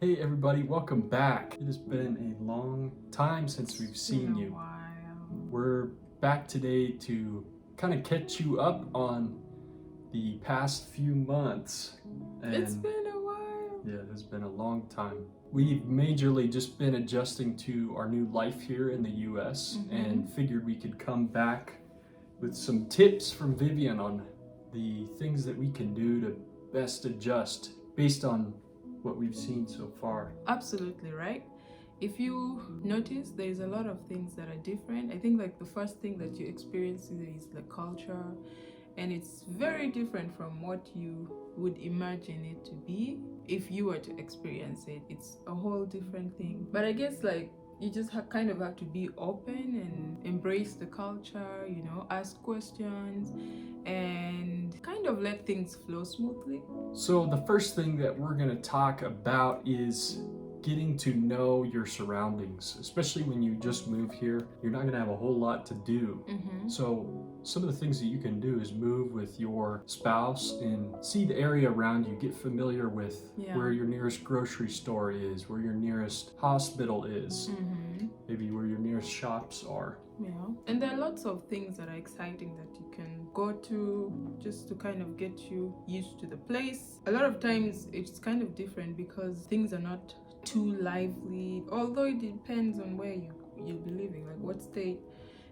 Hey everybody, welcome back. It has been a long time since we've seen you. We're back today to kind of catch you up on the past few months. It's been a while. Yeah, it has been a long time. We've majorly just been adjusting to our new life here in the US and figured we could come back with some tips from Vivian on the things that we can do to best adjust based on what we've seen so far. Absolutely right. If you notice, there's a lot of things that are different. I think like the first thing that you experience is the culture, and it's very different from what you would imagine it to be. If you were to experience it, it's a whole different thing. But I guess like you just kind of have to be open and embrace the culture, ask questions and kind of let things flow smoothly. So the first thing that we're going to talk about is getting to know your surroundings, especially when you just move here. You're not going to have a whole lot to do. So some of the things that you can do is move with your spouse and see the area around you, get familiar with where your nearest grocery store is, where your nearest hospital is, maybe where your nearest shops are. Yeah, and there are lots of things that are exciting that you can go to just to kind of get you used to the place. A lot of times it's kind of different because things are not too lively, although it depends on where you'll be living, like what state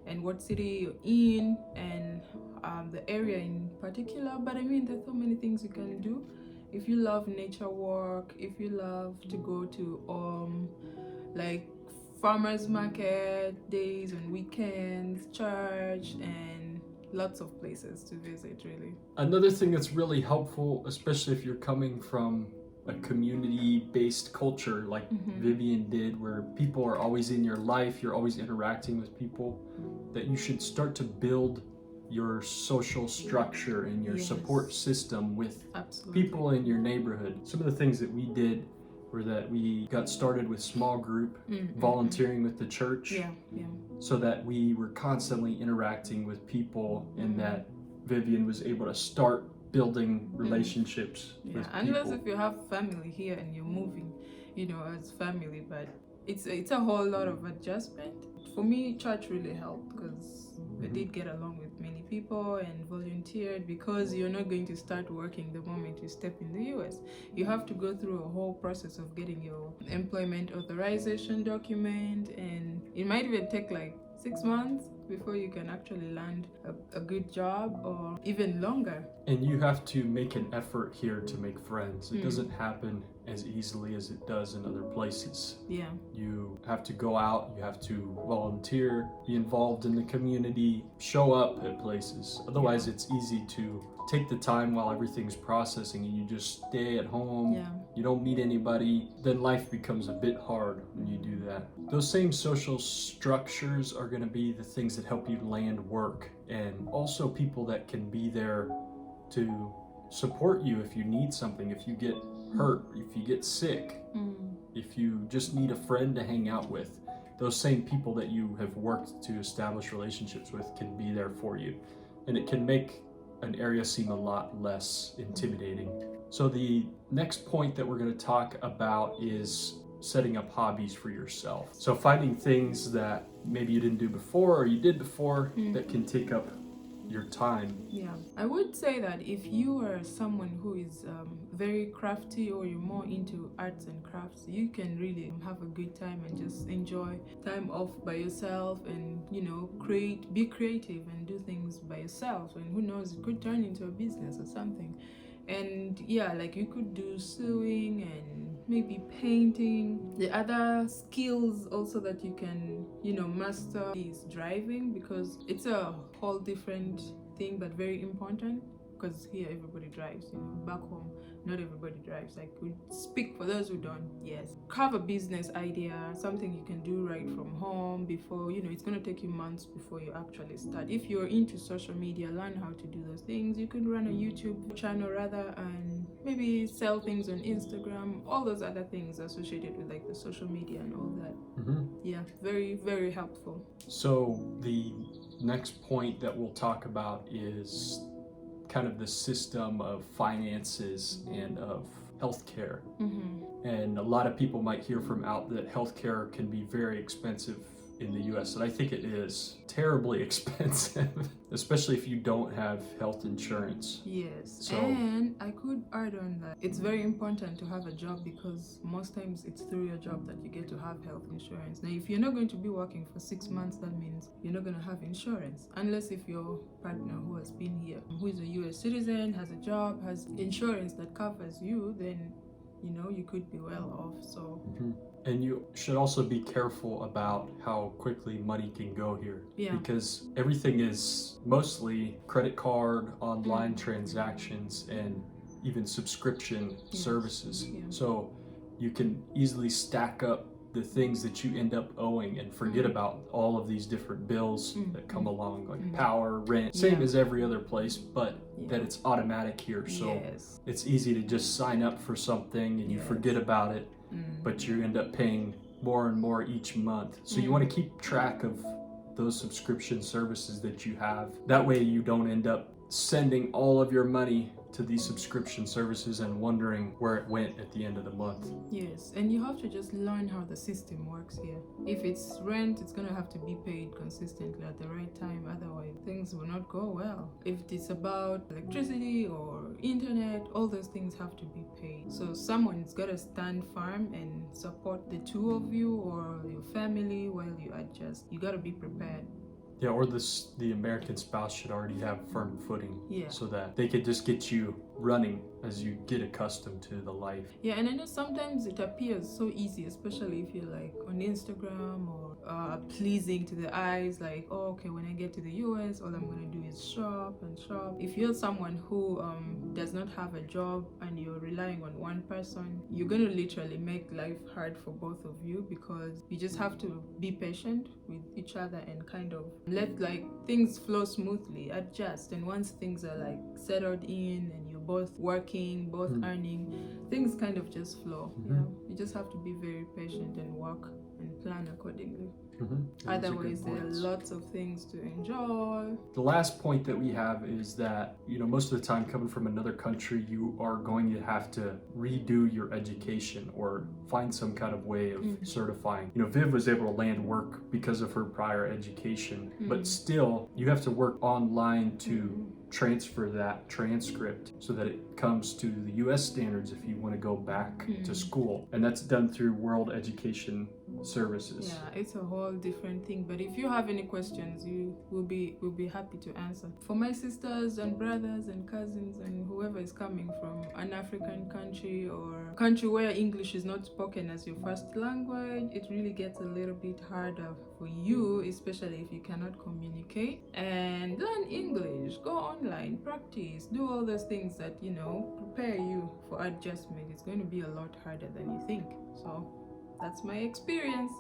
and what city you're in, and the area in particular. But I mean, there's so many things you can do. If you love nature walk, if you love to go to like farmers market days and weekends, church, and lots of places to visit, really. Another thing that's really helpful, especially if you're coming from a community-based culture like Vivian did, where people are always in your life, you're always interacting with people, that you should start to build your social structure and your support system with people in your neighborhood. Some of the things that we did were that we got started with small group volunteering with the church, so that we were constantly interacting with people, and that Vivian was able to start building relationships with people. Unless if you have family here and you're moving, as family, but it's a whole lot of adjustment. For me, church really helped because I did get along with many people and volunteered, because you're not going to start working the moment you step in the US. You have to go through a whole process of getting your employment authorization document, and it might even take like 6 months before you can actually land a good job, or even longer. And you have to make an effort here to make friends. It doesn't happen as easily as it does in other places. Yeah. You have to go out, you have to volunteer, be involved in the community, show up at places. Otherwise, it's easy to take the time while everything's processing and you just stay at home. You don't meet anybody. Then life becomes a bit hard when you do that. Those same social structures are going to be the things that help you land work, and also people that can be there to support you if you need something, if you get hurt, if you get sick, if you just need a friend to hang out with. Those same people that you have worked to establish relationships with can be there for you, and it can make an area seem a lot less intimidating. So the next point that we're going to talk about is setting up hobbies for yourself. So finding things that maybe you didn't do before or you did before that can take up your time. Yeah, I would say that if you are someone who is very crafty, or you're more into arts and crafts, you can really have a good time and just enjoy time off by yourself, and be creative and do things by yourself, and who knows, it could turn into a business or something. And like you could do sewing and maybe painting. The other skills also that you can master is driving, because it's a whole different thing but very important, because here everybody drives. Back home not everybody drives. I could speak for those who don't. Yes, have a business idea, something you can do right from home before it's going to take you months before you actually start. If you're into social media, learn how to do those things. You can run a YouTube channel rather, and maybe sell things on Instagram, all those other things associated with like the social media and all that. Yeah, very, very helpful. So the next point that we'll talk about is kind of the system of finances and of healthcare. Mm-hmm. And a lot of people might hear from out that healthcare can be very expensive in the US, and I think it is terribly expensive, especially if you don't have health insurance. Yes, So- and I could add on that it's very important to have a job, because most times it's through your job that you get to have health insurance. Now, if you're not going to be working for 6 months, that means you're not going to have insurance, unless if your partner who has been here, who is a US citizen, has a job, has insurance that covers you, then you know you could be well off. So And you should also be careful about how quickly money can go here. Yeah. Because everything is mostly credit card, online transactions, and even subscription services. Yeah. So you can easily stack up the things that you end up owing and forget about all of these different bills that come along, like power, rent, same as every other place, but that it's automatic here. So it's easy to just sign up for something and you forget about it, but you end up paying more and more each month. So you want to keep track of those subscription services that you have. That way you don't end up sending all of your money to these subscription services and wondering where it went at the end of the month. Yes, and you have to just learn how the system works here. If it's rent, it's gonna have to be paid consistently at the right time, otherwise things will not go well. If it's about electricity or internet, all those things have to be paid. So someone's gotta stand firm and support the two of you or your family while you adjust. You gotta be prepared. Yeah, or the American spouse should already have firm footing, Yeah. so that they could just get you running as you get accustomed to the life. Yeah, and I know sometimes it appears so easy, especially if you're like on Instagram or pleasing to the eyes, like, oh, okay, when I get to the US, all I'm gonna do is shop and shop. If you're someone who does not have a job and you're relying on one person, you're gonna literally make life hard for both of you, because you just have to be patient with each other and kind of let like things flow smoothly, adjust. And once things are like settled in and you're both working, both earning, things kind of just flow. You know, you just have to be very patient and work and plan accordingly. Otherwise, there are lots of things to enjoy. The last point that we have is that, you know, most of the time coming from another country, you are going to have to redo your education or find some kind of way of certifying. You know, Viv was able to land work because of her prior education, but still you have to work online to transfer that transcript so that it comes to the US standards if you want to go back to school. And that's done through World Education Services. Yeah, it's a whole different thing. But if you have any questions, we'll be happy to answer. For my sisters and brothers and cousins and whoever is coming from an African country or country where English is not spoken as your first language, it really gets a little bit harder for you, especially if you cannot communicate. And learn English, go online, practice, do all those things that, you know, prepare you for adjustment. It's going to be a lot harder than you think. So that's my experience.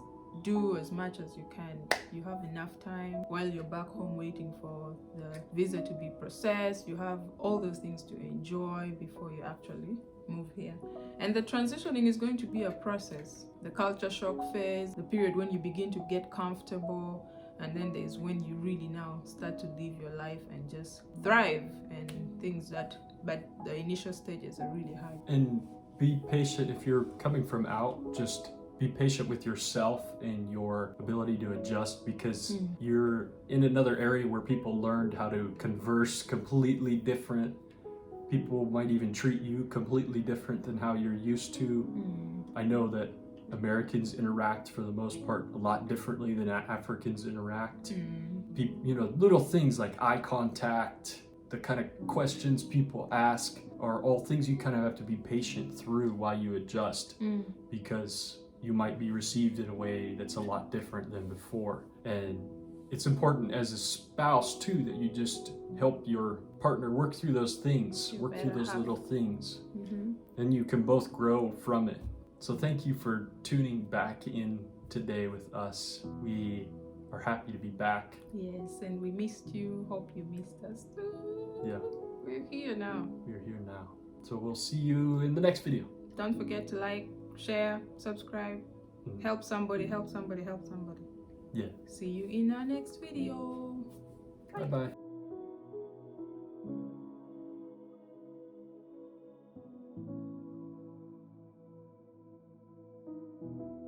Do as much as you can. You have enough time while you're back home waiting for the visa to be processed. You have all those things to enjoy before you actually move here. And the transitioning is going to be a process. The culture shock phase, the period when you begin to get comfortable, and then there's when you really now start to live your life and just thrive and things that, but the initial stages are really hard. And be patient if you're coming from out, just be patient with yourself and your ability to adjust, because you're in another area where people learned how to converse completely different. People might even treat you completely different than how you're used to. I know that Americans interact for the most part a lot differently than Africans interact. You know, little things like eye contact, the kind of questions people ask are all things you kind of have to be patient through while you adjust, because you might be received in a way that's a lot different than before. And it's important as a spouse too that you just help your partner work through those things, work through those little things, and you can both grow from it. So thank you for tuning back in today with us. We are happy to be back. Yes, and we missed you. Hope you missed us too. Yeah. We're here now. We're here now. So we'll see you in the next video. Don't forget to like, share, subscribe, help somebody, help somebody, help somebody. Yeah. See you in our next video. Bye-bye.